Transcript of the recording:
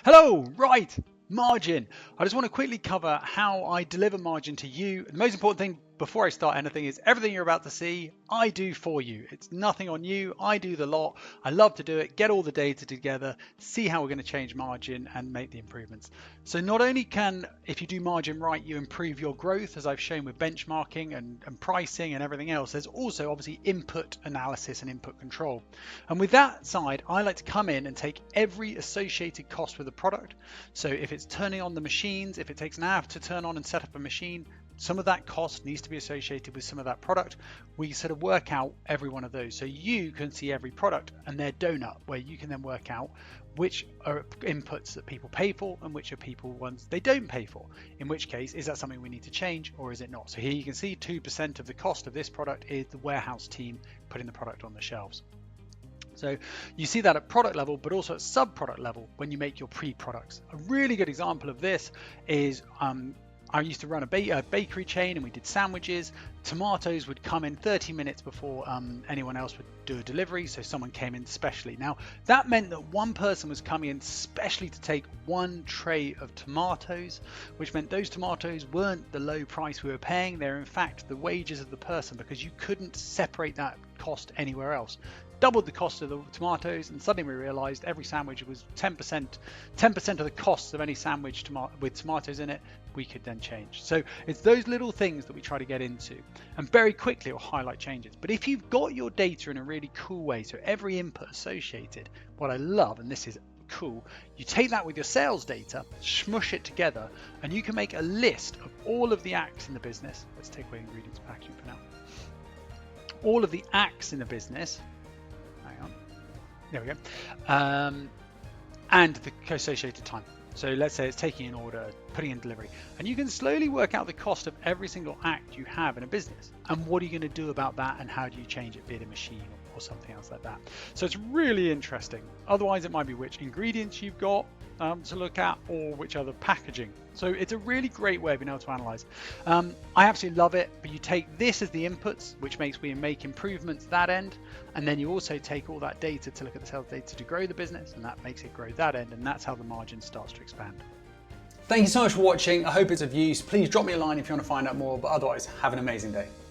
Hello, right, margin. I just want to quickly cover how I deliver margin to you. The most important thing before I start anything is everything you're about to see, I do for you. It's nothing on you, I do the lot. I love to do it, get all the data together, see how we're going to change margin and make the improvements. So not only can, if you do margin right, you improve your growth, as I've shown with benchmarking and pricing and everything else, there's also obviously input analysis and input control. And with that side, I like to come in and take every associated cost with the product. So if it's turning on the machines, if it takes an hour to turn on and set up a machine, some of that cost needs to be associated with some of that product. We sort of work out every one of those. So you can see every product and their donut, where you can then work out which are inputs that people pay for and which are people ones they don't pay for. In which case, is that something we need to change or is it not? So here you can see 2% of the cost of this product is the warehouse team putting the product on the shelves. So you see that at product level, but also at sub-product level when you make your pre-products. A really good example of this is I used to run a bakery chain and we did sandwiches. Tomatoes would come in 30 minutes before anyone else would do a delivery, so someone came in specially. Now that meant that one person was coming in specially to take one tray of tomatoes, which meant those tomatoes weren't the low price we were paying, they're in fact the wages of the person, because you couldn't separate that cost anywhere else. Doubled the cost of the tomatoes, and suddenly we realized every sandwich was 10% of the cost of any sandwich with tomatoes in it we could then change. So it's those little things that we try to get into, and very quickly it will highlight changes. But if you've got your data in a really cool way, so every input associated, what I love, and this is cool, you take that with your sales data, smush it together, and you can make a list of all of the acts in the business. Let's take away ingredients packaging for now. All of the acts in the business, there we go, and the associated time. So let's say it's taking an order, putting in delivery, and you can slowly work out the cost of every single act you have in a business. And what are you going to do about that, and how do you change it, be it a machine or something else like that. So it's really interesting. Otherwise it might be which ingredients you've got to look at, or which other packaging. So it's a really great way of being able to analyze. I absolutely love it, but you take this as the inputs, which makes we make improvements that end, and then you also take all that data to look at the sales data to grow the business, and that makes it grow that end, and that's how the margin starts to expand. Thank you so much for watching. I hope it's of use. Please drop me a line if you want to find out more, but otherwise, have an amazing day.